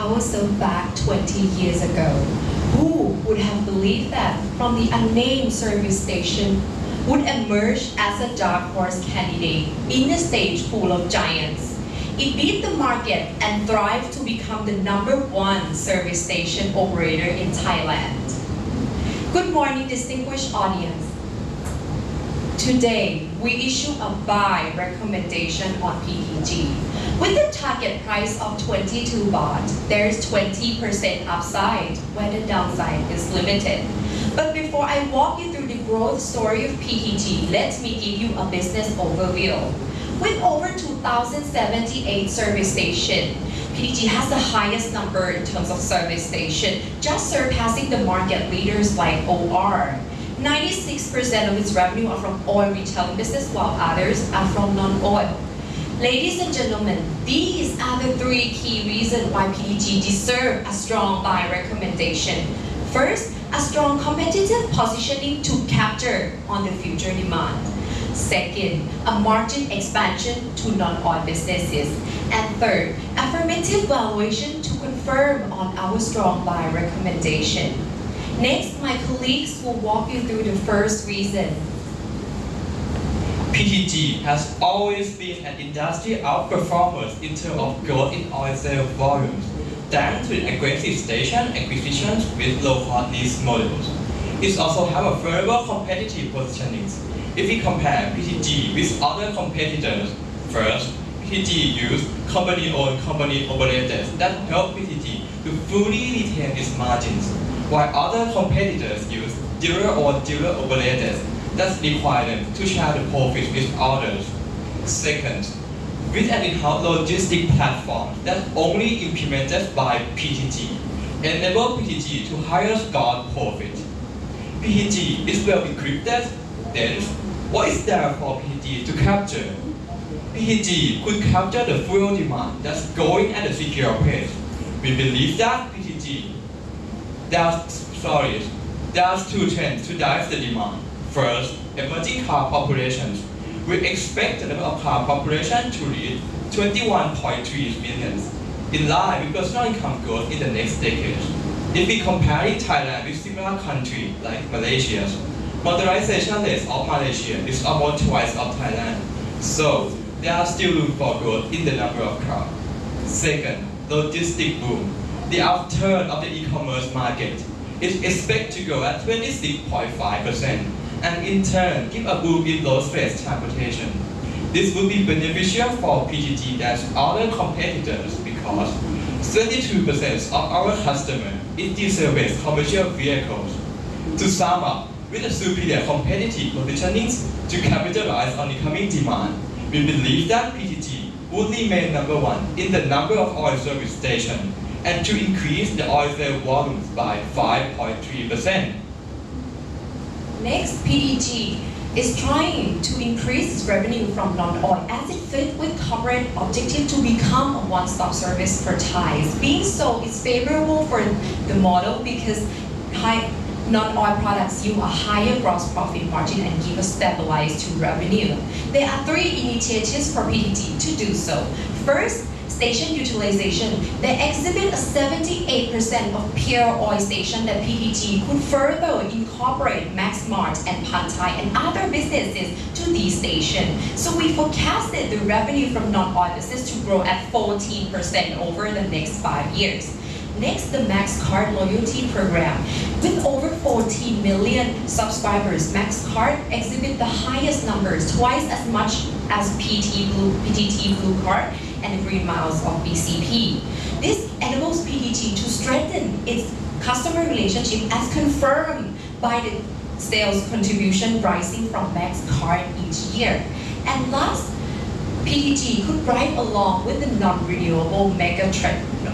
ourselves back 20 years ago, who would have believed that from the unnamed service station would emerge as a dark horse candidate in a stage full of giants? It beat the market and thrived to become the #1 service station operator in Thailand. Good morning, distinguished audience. Today, we issue a buy recommendation on PTG. With the target price of 22 baht, there is 20% upside, where the downside is limited. But before I walk you through the growth story of PTG, let me give you a business overview. With over 2,078 service stations, PTG has the highest number in terms of service station, just surpassing the market leaders like OR. 96% of its revenue are from oil retailing business, while others are from non-oil. Ladies and gentlemen, these are the 3 key reasons why PTG deserves a strong buy recommendation. First, a strong competitive positioning to capture on the future demand. Second, a margin expansion to non-oil businesses. And third, affirmative valuation to confirm on our strong buy recommendation. Next, my colleagues will walk you through the first reason. PTG has always been an industry outperformer in terms of growth in oil sales volumes, thanks to aggressive station acquisitions with low-cost lease models. It also has a favorable competitive positioning. If we compare PTG with other competitors, first, PTG uses company-owned, company-operated that help PTG to fully retain its margins, while other competitors use dealer-owned, dealer-operated that require them to share the profit with others. Second, with an in-house logistic platform that only implemented by PTG, enable PTG to higher scale profit. PTG is well equipped, then what is there for PTG to capture? PTG could capture the fuel demand that's growing at a secure pace. We believe that there's 2 trends to drive the demand. First, emerging car populations. We expect the number of car population to reach 21.3 million, in line with personal income growth in the next decade. If we compare Thailand with similar countries like Malaysia, motorization rate of Malaysia is almost twice of Thailand. So, there are still room for growth in the number of cars. Second, logistic boom. The upturn of the e-commerce market is expected to grow at 26.5%, and in turn give a boom in low-stress transportation. This will be beneficial for PTG than other competitors because 32% of our customers is diesel-based commercial vehicles. To sum up, with a superior competitive positioning to capitalize on the coming demand, we believe that PTG would remain #1 in the number of oil service stations and to increase the oil sales volumes by 5.3%. Next, PTG is trying to increase its revenue from non-oil as it fits with corporate objective to become a one-stop service for Thais. Being so, it's favorable for the model because non-oil products yield a higher gross profit margin and give a stabilized revenue. There are 3 initiatives for PTG to do so. First, station utilization. They exhibit a 78% of pure oil station that PTG could further incorporate Maxmart and Pantai and other businesses to these stations. So we forecasted the revenue from non-oil business to grow at 14% over the next 5 years. Next, the MaxCard loyalty program. With over 14 million subscribers, MaxCard exhibit the highest numbers, twice as much as PTT Blue Card and the Green Miles of BCP. This enables PTG to strengthen its customer relationship as confirmed by the sales contribution rising from MaxCard each year. And last, PTG could ride along with the non-renewable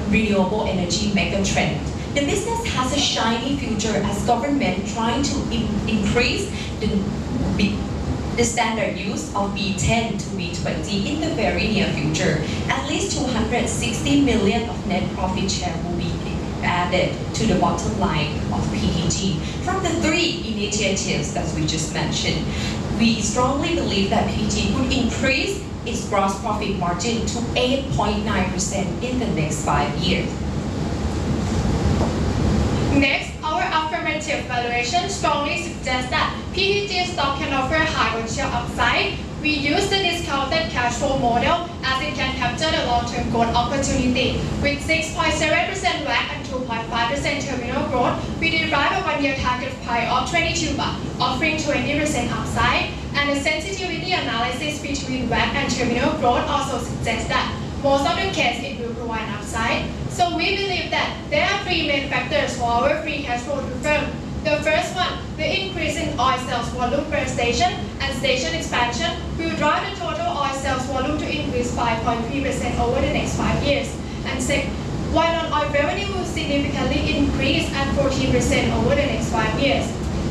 renewable energy mega trend. The business has a shiny future as government trying to increase the standard use of B10 to B20 in the very near future. At least 260 million of net profit share will be added to the bottom line of PTG. From the 3 initiatives that we just mentioned, we strongly believe that PTG could increase its gross profit margin to 8.9% in the next 5 years. Next, our affirmative valuation strongly suggests that PTG stock can offer high potential upside. We use the discounted cash flow model as it can capture the long-term growth opportunity. With 6.7% WACC and 2.5% terminal growth, we derive a one-year target price of 22 baht, offering 20% upside. And the sensitivity analysis between WACC and terminal growth also suggests that most of the case it will provide upside. So we believe that there are three main factors for our free cash flow to firm. The first one, the increase in oil sales volume per station and station expansion will drive the total oil sales volume to increase 5.3% over the next 5 years. And second, while non-oil revenue will significantly increase at 14% over the next 5 years.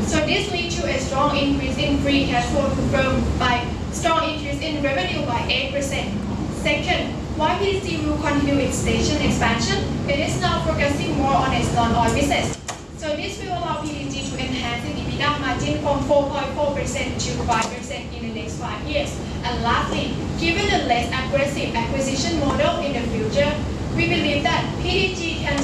So this leads to a strong increase in free cash flow to firm by strong increase in revenue by 8%. Second, while PTG will continue its station expansion, it is now focusing more on its non-oil business. So this will allow PTG to enhance its EBITDA margin from 4.4% to 5% in the next 5 years. And lastly, given the less aggressive acquisition model in the future, we believe that PTG can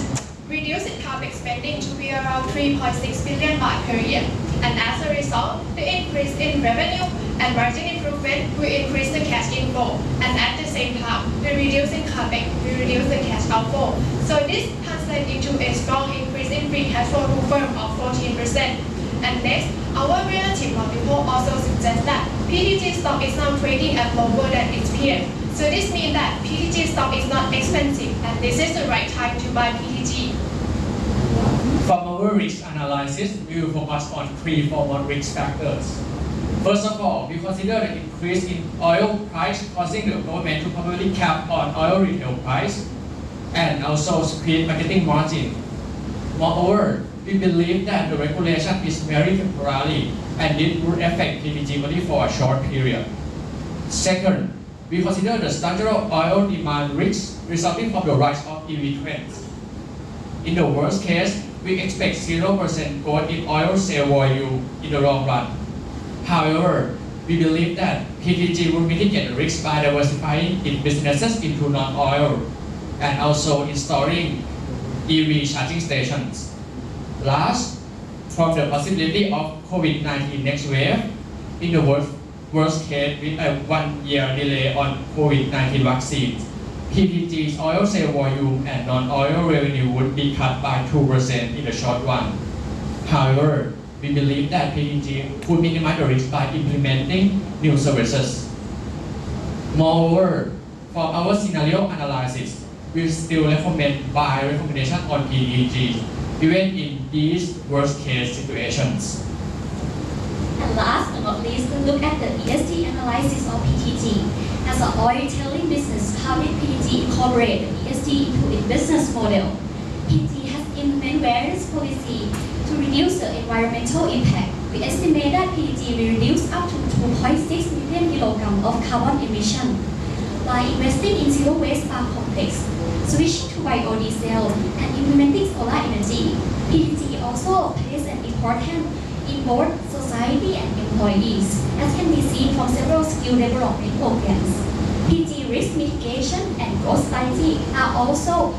reduce its CapEx spending to be around 3.6 billion baht per year. And as a result, the increase in revenue and margin improvement will increase the cash inflow. And at the same time, the reducing CapEx will reduce the cash outflow. So this translates into a strong increase in free cash flow to firm of 14%. And next, our relative multiple also suggests that PTG stock is now trading at lower than its peers. So this means that PTG stock is not expensive, and this is the right time to buy PTG. From our risk analysis, we will focus on three foremost risk factors. First of all, we consider the increase in oil price causing the government to probably cap on oil retail price and also squeeze marketing margin. Moreover, we believe that the regulation is very temporary and it would affect PTG only for a short period. Second, we consider the structural oil demand risks resulting from the rise of EV trends. In the worst case, we expect 0% growth in oil sale volume in the long run. However, we believe that PTG will mitigate the risk by diversifying its businesses into non-oil and also installing EV charging stations. Last, from the possibility of COVID-19 next wave, in the worst case with a 1-year delay on COVID-19 vaccines, PTG's oil sale volume and non-oil revenue would be cut by 2% in the short run. However, we believe that PTG could minimize the risk by implementing new services. Moreover, from our scenario analysis, we still recommend buy recommendation on PTG, even in these worst case situations. And last but not least, look at the ESG analysis of PTG. As an oil retailing business, how did PTG incorporate the ESG into its business model? PTG has implemented various policies to reduce the environmental impact. We estimate that PTG will reduce up to 2.6 million kilograms of carbon emission. By investing in zero waste farm complex, switching to biodiesel, and implementing solar energy, PTG also plays an important in both society and employees, as can be seen from several skill development programs. PTG risk mitigation and growth strategy are also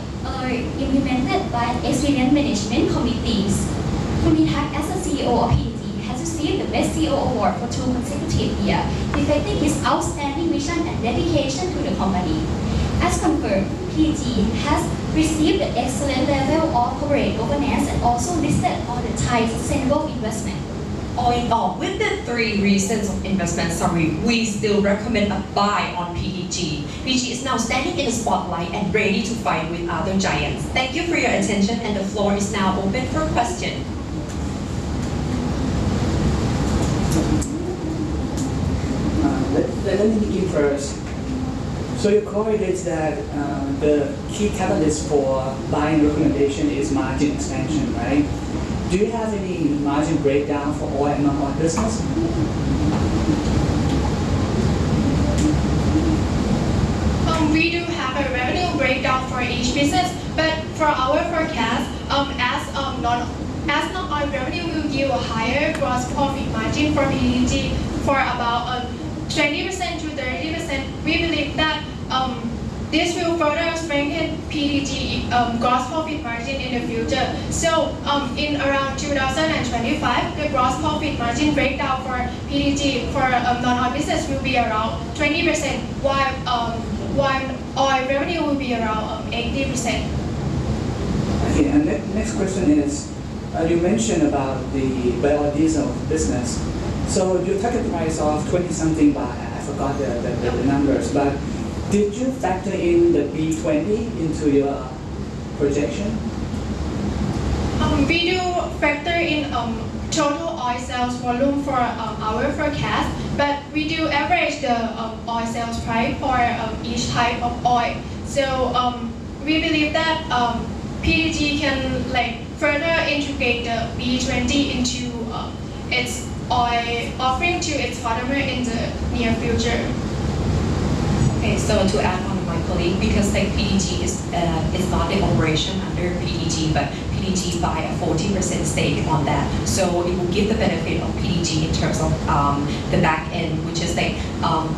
implemented by experience management committees. Kunitak, as the CEO of PTG, has received the Best CEO Award for 2 consecutive years, reflecting his outstanding vision and dedication to the company. As confirmed, PTG has received the excellent level of corporate governance and also listed on the Thai Sustainable Investment. All in all, with the 3 reasons of investment summary, we still recommend a buy on PTG. PTG is now standing in the spotlight and ready to fight with other giants. Thank you for your attention, and the floor is now open for questions. Let me begin first. So you correlated that the key catalyst for buying recommendation is margin expansion, right? Do you have any margin breakdown for oil and non-oil business? We do have a revenue breakdown for each business, but for our forecast, as non-oil revenue will give a higher gross profit margin for PTG for about 20% to 30%. We believe that this will further strengthen PTG PTG gross profit margin in the future. So in around 2025, the gross profit margin breakdown for PTG for non-oil business will be around 20%, while oil revenue will be around 80%. Okay, and next question is, you mentioned about the biodiesel business. So you target price of 20 something by, I forgot the numbers, but did you factor in the B20 into your projection? We do factor in total oil sales volume for our forecast, but we do average the oil sales price for each type of oil. So we believe that PTG can further integrate the B20 into its oil offering to its customer in the near future. Okay, so to add on my colleague, because PTG is not the operation under PTG, but PTG buy a 40% stake on that. So it will give the benefit of PTG in terms of the back end, which is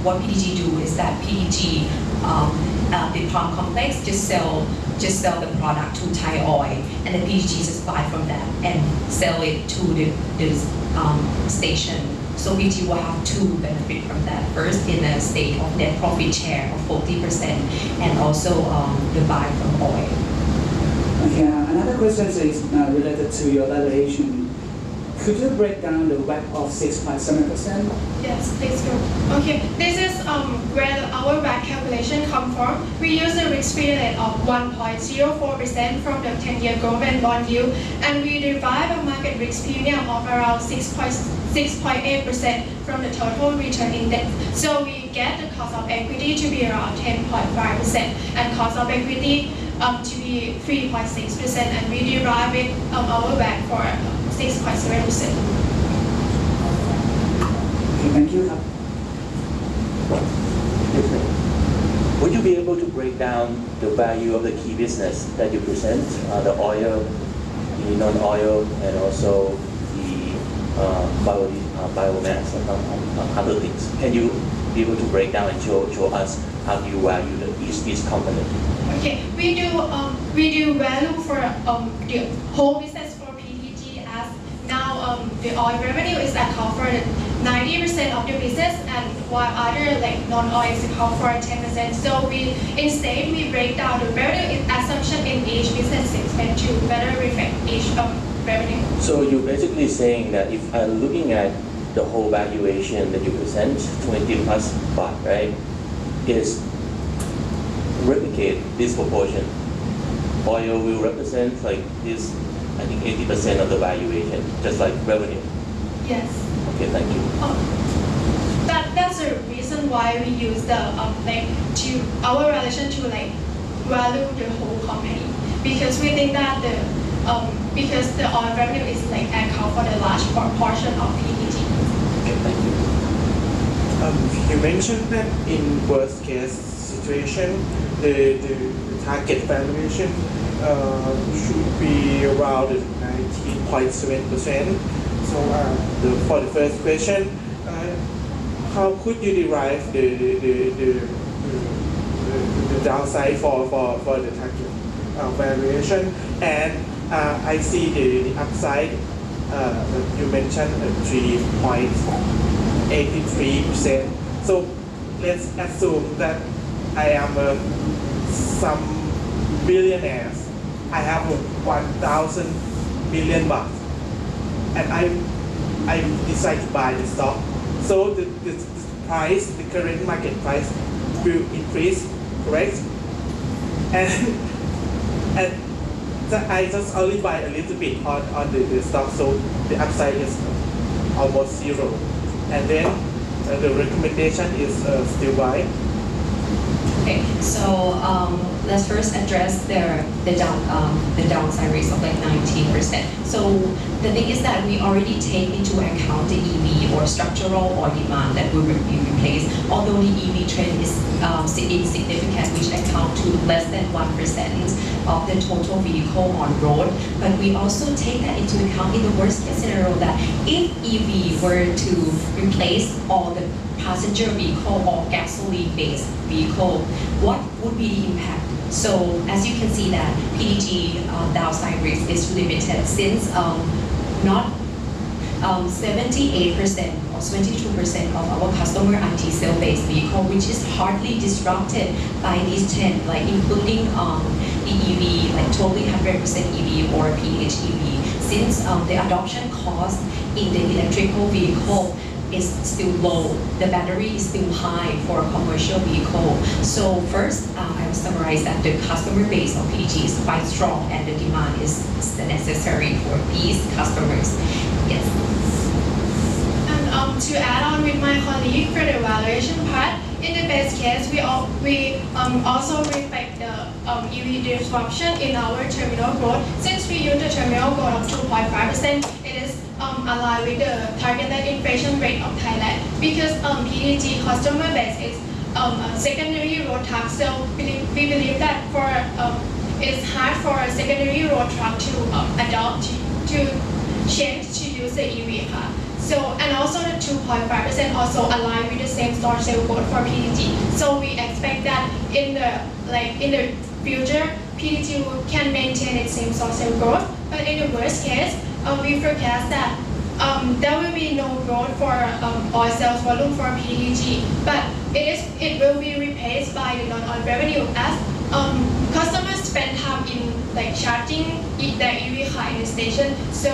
what PTG do is that PTG the palm complex just sell the product to Thai Oil, and the PTG just buy from them and sell it to the station. So PTG will have two benefit from that. First, in a state of net profit share of 40%, and also the buy from oil. Okay, another question is related to your valuation. Could you break down the WACC of 6.7%? Yes, please go. Okay, this is where our WACC calculation come from. We use a risk-free rate of 1.04% from the 10-year government bond yield, and we derive a market risk premium of around 6.8% from the total return index. So we get the cost of equity to be around 10.5% and cost of equity to be 3.6%, and we derive it our WACC for 6.7%. Okay, thank you. Would you be able to break down the value of the key business that you present, the oil, the non-oil, and also the biomass and other things? Can you be able to break down and show us how do you value each component? Okay, we do value for the whole business for PTG, as now the oil revenue is account for 90% of the business, and while other non-oil is account for 10%. So we break down the revenue assumption in each business segment to better reflect each revenue. So you're basically saying that if I'm looking at the whole valuation that you present, 20 plus baht, right, is replicate this proportion. Oil will represent this, I think 80% of the valuation, just like revenue. Yes. Okay, thank you. That's the reason why we use the our relation to value the whole company, because we think that because the oil revenue is account for the large portion of PTG. Okay, thank you. You mentioned that in worst case situation, the target valuation should be around 19.7%. So for the first question, how could you derive the downside for the target valuation? And I see the upside. You mentioned 3.83%. So let's assume that I am some billionaires. I have 1,000 million baht, and I decide to buy the stock. So the price, the current market price, will increase, correct? And I just only buy a little bit on the stock, so the upside is almost zero. And then the recommendation is still buy. Okay, so let's first address the downside risk of 19%. So the thing is that we already take into account the EV or structural oil demand that will be replaced. Although the EV trend is insignificant, which account to less than 1% of the total vehicle on road, but we also take that into account in the worst case scenario that if EV were to replace all the passenger vehicle or gasoline-based vehicle, what would be the impact? So as you can see that PDG downside risk is limited since not 78% or 22% of our customer are diesel-based vehicle, which is hardly disrupted by these 10, like including the EV, like totally 100% EV or PHEV. Since the adoption cost in the electrical vehicle is still low, the battery is still high for a commercial vehicle. So first, I will summarize that the customer base of PDG is quite strong and the demand is necessary for these customers. Yes. And to add on with my colleague for the valuation part, in the best case, we also reflect the EV disruption in our terminal growth. Since we use the terminal growth of 2.5%, it is aligned with the targeted inflation rate of Thailand. Because PDG customer base is a secondary road truck, so we believe that it's hard for a secondary road truck to adopt to change to use the EV car. So, and also the 2.5% also align with the same store sales growth for PDG. So we expect that in the future, PDG can maintain its same store sales growth. But in the worst case, we forecast that there will be no growth for oil sales volume for PDG. But it will be replaced by the non-oil revenue as customers spend time in charging their EV car in the station. So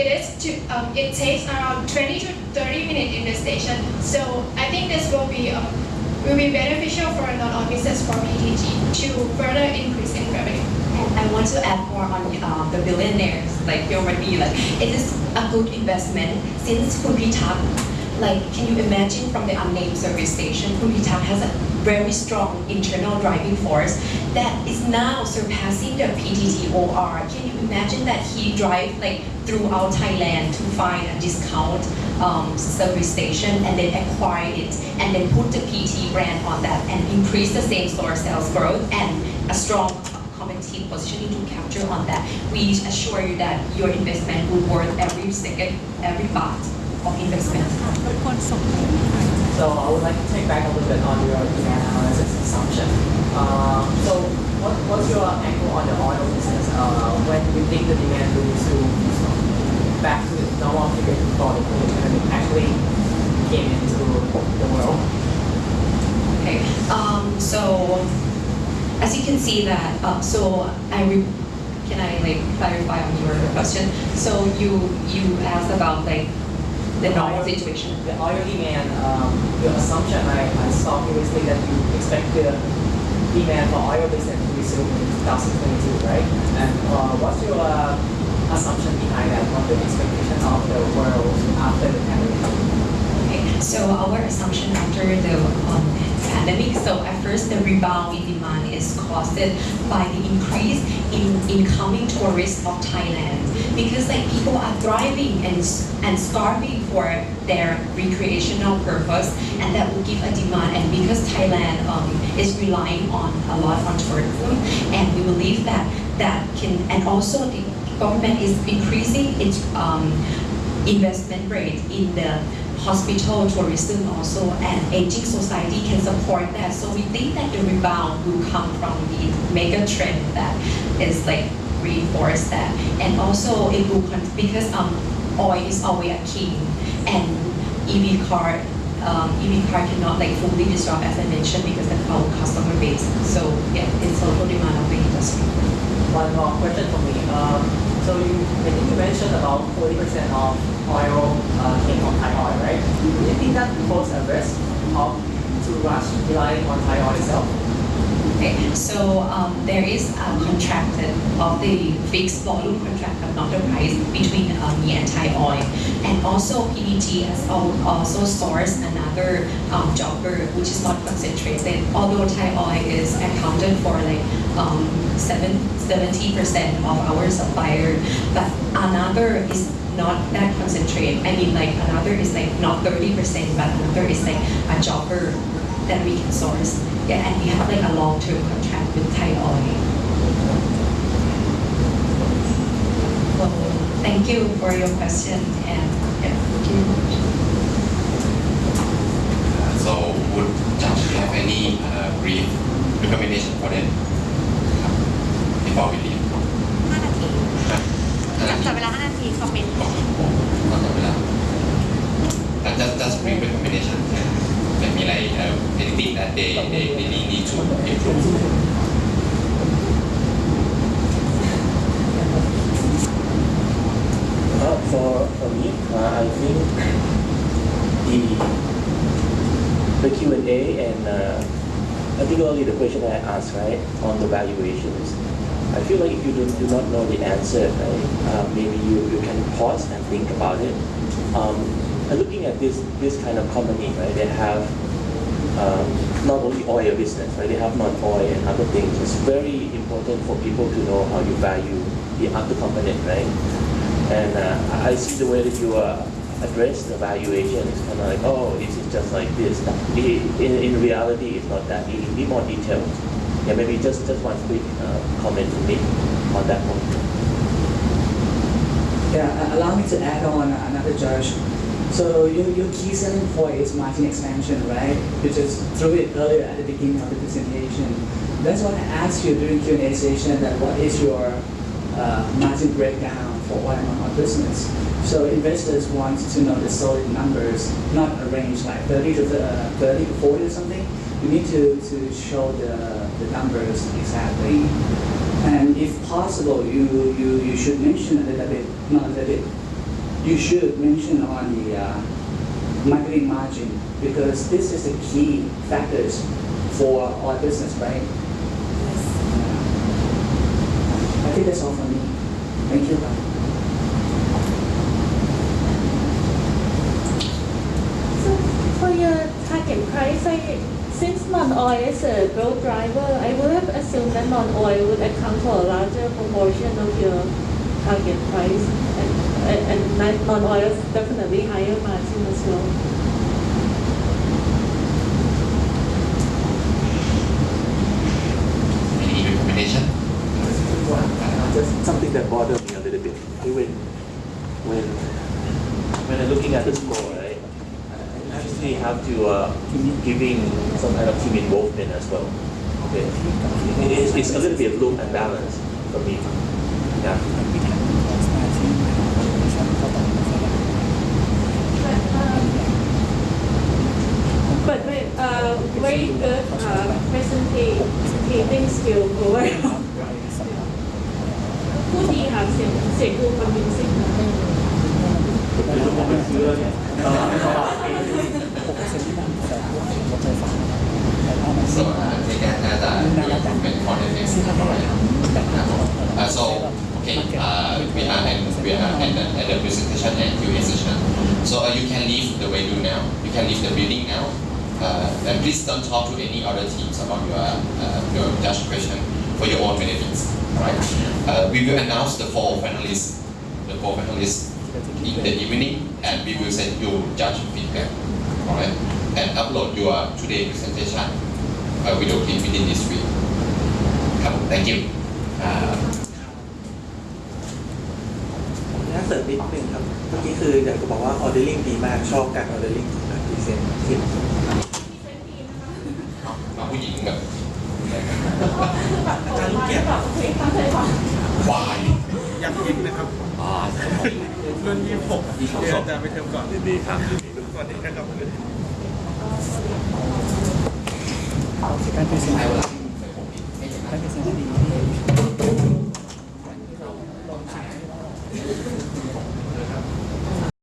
it takes around 20 to 30 minutes in the station. So I think this will be beneficial for non-oil business for PDG to further increase in revenue. And I want to add more on the billionaires, like already, it is a good investment since Phunpithak, can you imagine from the unnamed service station, Phunpithak has a very strong internal driving force that is now surpassing the PTT OR. Can you imagine that he drive throughout Thailand to find a discount service station and then acquire it and then put the PT brand on that and increase the same store sales growth and a strong competitive positioning to capture on that. We assure you that your investment will worth every second, every baht of investment. So I would like to take back a little bit on your demand analysis assumption. So what's your angle on the oil business? When you think the demand will resume back to the normal figure before the pandemic actually came into the world? Okay. So as you can see that, can I clarify on your question? So you asked about the normal situation. The oil demand, your assumption, I saw previously that you expect the demand for oil business to resume in 2022, right? And what's your assumption behind that? What's the expectation of the world after the pandemic? Okay, so our assumption after the pandemic, so at first the rebound in demand is caused by the increase in incoming tourists of Thailand, because people are thriving and starving for their recreational purpose, and that will give a demand. And because Thailand is relying on a lot on tourism, and we believe that can, and also the government is increasing its investment rate in the hospital tourism also, and aging society can support that. So we think that the rebound will come from the mega trend that is reinforce that. And also it will, because oil is always a king, and EV car cannot fully disrupt, as I mentioned, because of our customer base. So yeah, it's total demand of the industry. One more question for me. So I think you mentioned about 40% of oil came from Thai oil, right? Do you think that poses a risk of too much relying on Thai oil itself? Okay, so there is a contract of the fixed volume contract, but not the price, between me and Thai Oil. And also PDG has also sourced another jobber, which is not concentrated, although Thai Oil is accounted for 70% of our supplier, but another is not that concentrated. I mean, another is not 30%, but another is a jobber that we can source. Yeah, and we have a long-term contract with Thai Oil. Well, thank you for your question, and yeah, thank you. So would Judge have any brief recommendation for them before we leave? 5 นาที จับเวลา 5 นาที คอมเมนต์ Just brief recommendation. Maybe like anything that they need to improve. For me, I think the Q&A and particularly the question I asked, right, on the valuations. I feel like if you do not know the answer, right, maybe you can pause and think about it. Looking at this kind of company, right, they have not only oil business, right, they have non-oil and other things. It's very important for people to know how you value the other component, right? And I see the way that you address the valuation. It's kind of like, oh, it's just like this. In reality, it's not that. You should be more detailed. Yeah, maybe just one quick comment from me on that one. Yeah, allow me to add on another, Judge. So your key selling point is margin expansion, right? You just threw it earlier at the beginning of the presentation. That's why I asked you during Q&A session that what is your margin breakdown for oil and non-oil business. So investors want to know the solid numbers, not a range like 30 to 40 or something. You need to show the numbers exactly. And if possible, you should mention a little bit, not a little bit. You should mention on the marketing margin because this is the key factors for our business, right? I think that's all for me. Thank you. So for your target price, since non-oil is a growth driver, I would have assumed that non-oil would account for a larger proportion of your target price, and non-oil is definitely higher margin as well. Any recommendation? Just something that bothered me a little bit. When I'm looking at the score, right, I actually have to giving some kind of team involvement as well. Okay, it's a little bit low and balanced for me. Yeah. But very good presenting skill overall. พูดดีค่ะเสียงดู convincing นะ So I think that improvement for the next so okay, we are at the presentation and Q&A session. So you can leave the venue now. You can leave the building now. And please don't talk to any other teams about your judge question for your own benefits. Right? We will announce the four finalists in the evening, and we will send you judge feedback. Alright? And upload your today presentation video clip within this week. Thank you. น่าเสริมนิดนึงครับ เมื่อกี้คืออยากจะบอกว่า ordering ดีมาก ชอบการ ordering ของการพรีเซนต์ที่ มาผู้หญิงแบบ อาจารย์ลูกเกียรติวายยังยิงนะครับรุ่น26เดี๋ยวอาจารย์ไปเทอมก่อนดีครับสวัสดีครับการเป็นสิ่งที่ดี